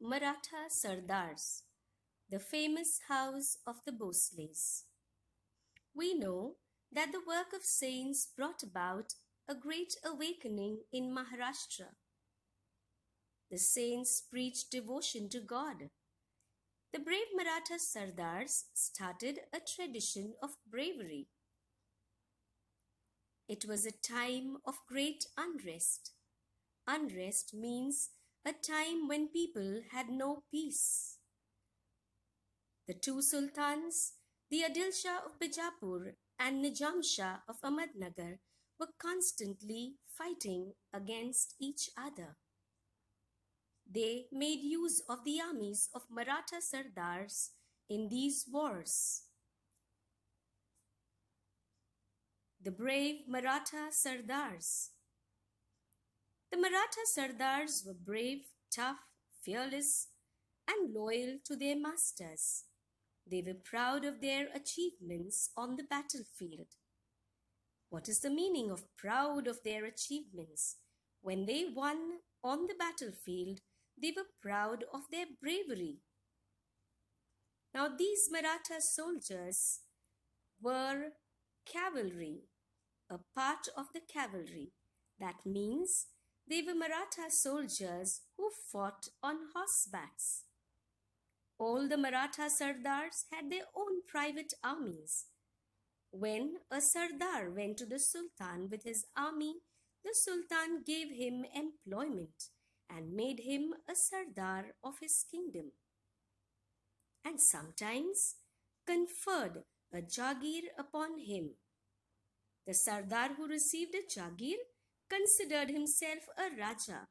Maratha Sardars, the famous house of the Bhonsales. We know that the work of saints brought about a great awakening in Maharashtra. The saints preached devotion to God. The brave Maratha Sardars started a tradition of bravery. It was a time of great unrest. Unrest means a time when people had no peace. The two sultans, the Adil Shah of Bijapur and Nizam Shah of Ahmednagar, were constantly fighting against each other. They made use of the armies of Maratha Sardars in these wars. The brave Maratha Sardars. The Maratha Sardars were brave, tough, fearless, and loyal to their masters. They were proud of their achievements on the battlefield. What is the meaning of proud of their achievements? When they won on the battlefield, they were proud of their bravery. Now, these Maratha soldiers were cavalry, a part of the cavalry. That means they were Maratha soldiers who fought on horsebacks. All the Maratha Sardars had their own private armies. When a Sardar went to the Sultan with his army, the Sultan gave him employment and made him a Sardar of his kingdom, and sometimes conferred a Jagir upon him. The Sardar who received a Jagir considered himself a Raja.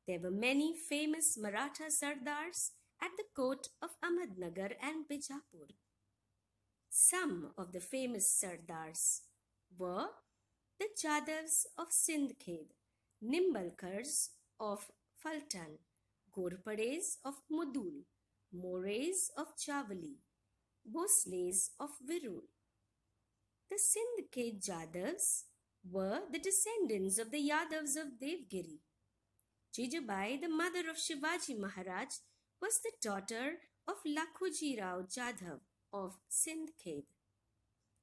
There were many famous Maratha Sardars at the court of Ahmednagar and Bijapur. Some of the famous Sardars were the Jadavs of Sindkhed, Nimbalkars of Faltan, Ghorpades of Mudul, Morays of Chavali, Bhonsales of Virul. The Sindkhed Jadavs were the descendants of the Yadavs of Devgiri. Jijabai, the mother of Shivaji Maharaj, was the daughter of Lakhoji Rao Jadhav of Sindkhed.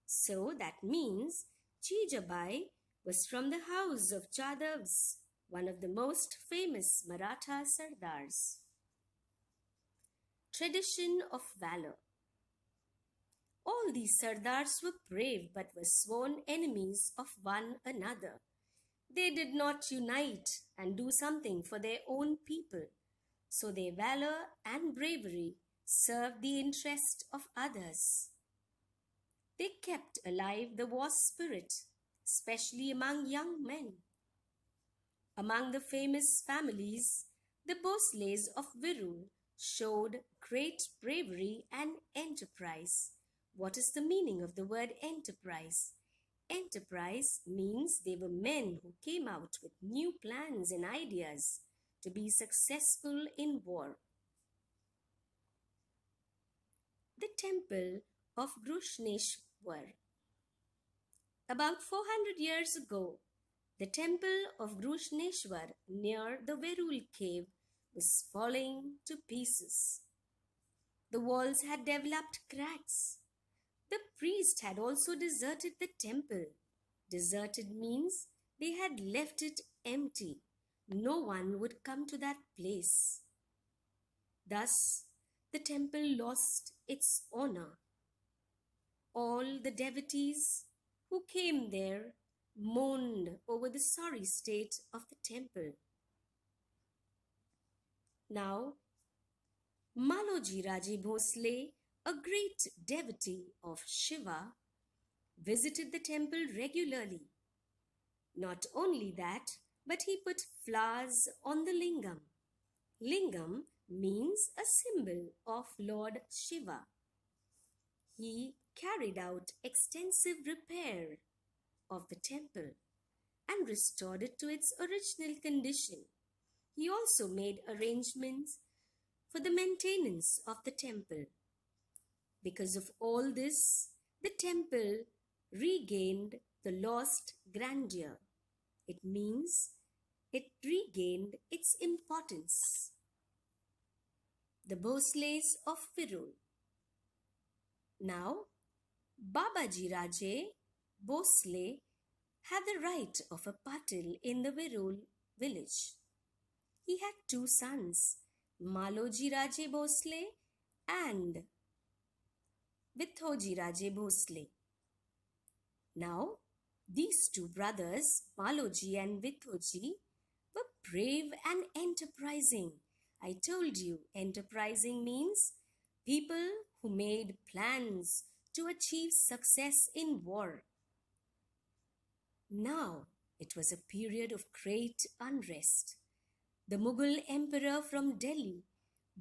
So that means Jijabai was from the house of Jadavs, one of the most famous Maratha Sardars. Tradition of valor. All these Sardars were brave but were sworn enemies of one another. They did not unite and do something for their own people, so their valor and bravery served the interest of others. They kept alive the war spirit, especially among young men. Among the famous families, the Bhonsales of Virul showed great bravery and enterprise. What is the meaning of the word enterprise? Enterprise means they were men who came out with new plans and ideas to be successful in war. The Temple of Grushneshwar. About 400 years ago, the temple of Grushneshwar near the Virul cave was falling to pieces. The walls had developed cracks. The priest had also deserted the temple. Deserted means they had left it empty. No one would come to that place. Thus, the temple lost its honor. All the devotees who came there mourned over the sorry state of the temple. Now, Maloji Raje Bhonsle, a great devotee of Shiva, visited the temple regularly. Not only that, but he put flowers on the lingam. Lingam means a symbol of Lord Shiva. He carried out extensive repair of the temple and restored it to its original condition. He also made arrangements for the maintenance of the temple. Because of all this, the temple regained the lost grandeur. It means it regained its importance. The Bhonsales of Virul. Now, Babaji Raje Bhonsle had the right of a patil in the Virul village. He had two sons, Maloji Raje Bhonsle and Vithoji Raje Bhonsle. Now, these two brothers, Maloji and Vithoji, were brave and enterprising. I told you, enterprising means people who made plans to achieve success in war. Now, it was a period of great unrest. The Mughal emperor from Delhi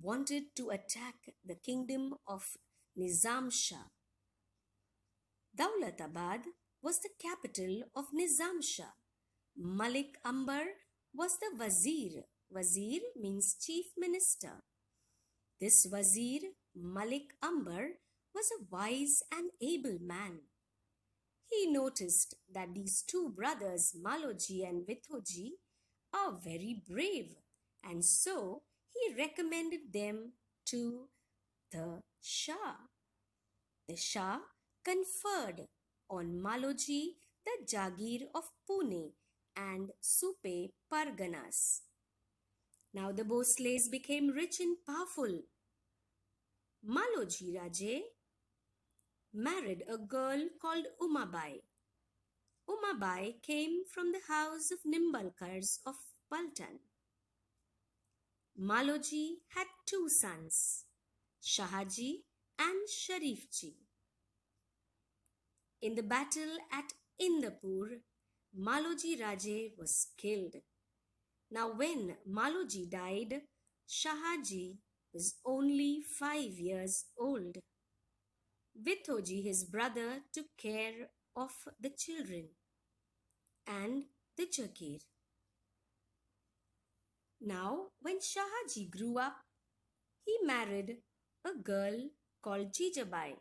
wanted to attack the kingdom of Nizam Shah. Daulatabad was the capital of Nizam Shah. Malik Ambar was the Wazir. Wazir means chief minister. This Wazir, Malik Ambar, was a wise and able man. He noticed that these two brothers, Maloji and Vithoji, are very brave, and so he recommended them to the Shah. The Shah conferred on Maloji the Jagir of Pune and Supe Parganas. Now the Bhonsles became rich and powerful. Maloji Raje married a girl called Umabai. Umabai came from the house of Nimbalkars of Paltan. Maloji had two sons, Shahaji and Sharifji. In the battle at Indapur, Maloji Raje was killed. Now when Maloji died, Shahaji was only 5 years old. Vithoji, his brother, took care of the children and the Jagir. Now, when Shahaji grew up, he married a girl called Jijabai.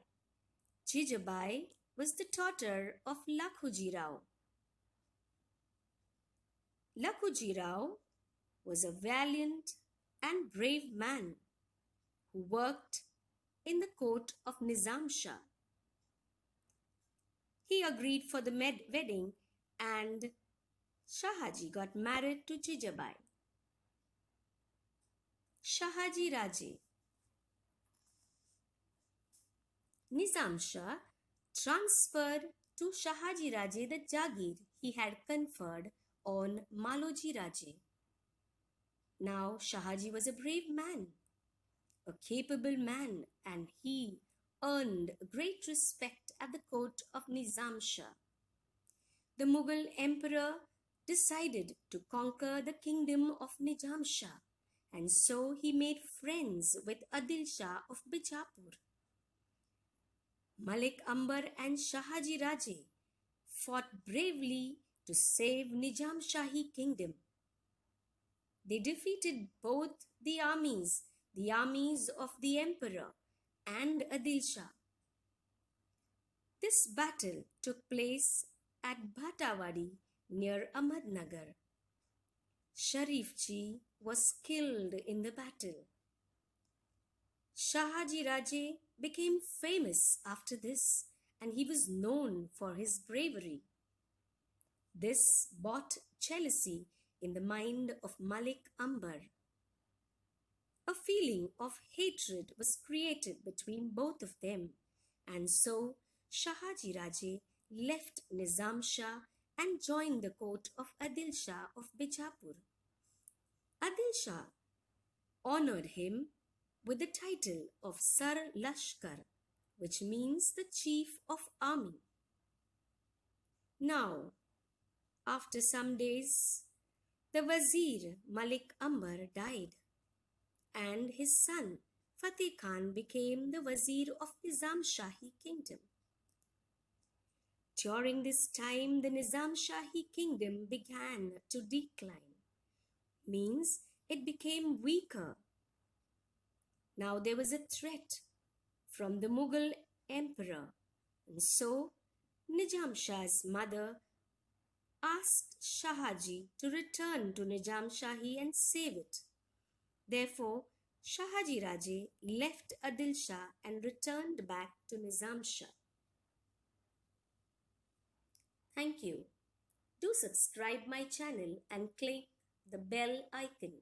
Jijabai was the daughter of Lakhuji Rao. Lakhuji Rao was a valiant and brave man who worked in the court of Nizam Shah. He agreed for the wedding and Shahaji got married to Jijabai. Shahaji Raje. Nizam Shah transferred to Shahaji Raje the Jagir he had conferred on Maloji Raje. Now Shahaji was a brave man, a capable man, and he earned great respect at the court of Nizam Shah. The Mughal emperor decided to conquer the kingdom of Nizam Shah, and so he made friends with Adil Shah of Bijapur. Malik Ambar and Shahaji Raje fought bravely to save Nizam Shahi kingdom. They defeated both the armies of the emperor and Adil Shah. This battle took place at Bhatawadi near Ahmednagar. Sharifji was killed in the battle. Shahaji Raje became famous after this, and he was known for his bravery. This brought jealousy in the mind of Malik Ambar. A feeling of hatred was created between both of them, and so Shahaji Raje left Nizam Shah and joined the court of Adil Shah of Bijapur. Adil Shah honored him with the title of Sar Lashkar, which means the chief of army. Now, after some days, the Wazir Malik Ambar died, and his son Fateh Khan became the Wazir of Nizam Shahi kingdom. During this time, the Nizam Shahi kingdom began to decline, means it became weaker. Now there was a threat from the Mughal emperor, and so Nizam Shah's mother asked Shahaji to return to Nizam Shahi and save it. Therefore, Shahaji Raje left Adil Shah and returned back to Nizam Shah. Thank you. Do subscribe my channel and click the bell icon.